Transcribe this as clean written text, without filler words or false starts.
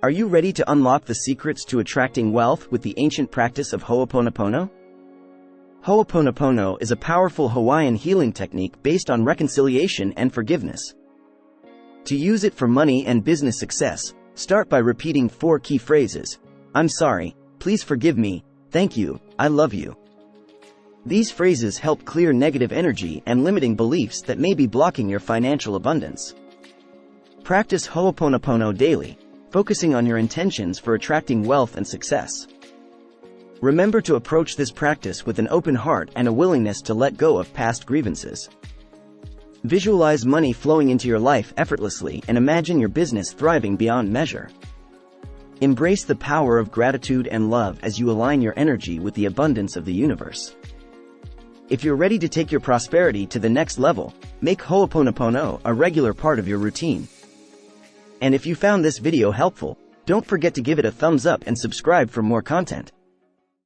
Are you ready to unlock the secrets to attracting wealth with the ancient practice of Ho'oponopono? Ho'oponopono is a powerful Hawaiian healing technique based on reconciliation and forgiveness. To use it for money and business success, start by repeating 4 key phrases. I'm sorry, please forgive me, thank you, I love you. These phrases help clear negative energy and limiting beliefs that may be blocking your financial abundance. Practice Ho'oponopono daily, focusing on your intentions for attracting wealth and success. Remember to approach this practice with an open heart and a willingness to let go of past grievances. Visualize money flowing into your life effortlessly and imagine your business thriving beyond measure. Embrace the power of gratitude and love as you align your energy with the abundance of the universe. If you're ready to take your prosperity to the next level, make Ho'oponopono a regular part of your routine. And if you found this video helpful, don't forget to give it a thumbs up and subscribe for more content.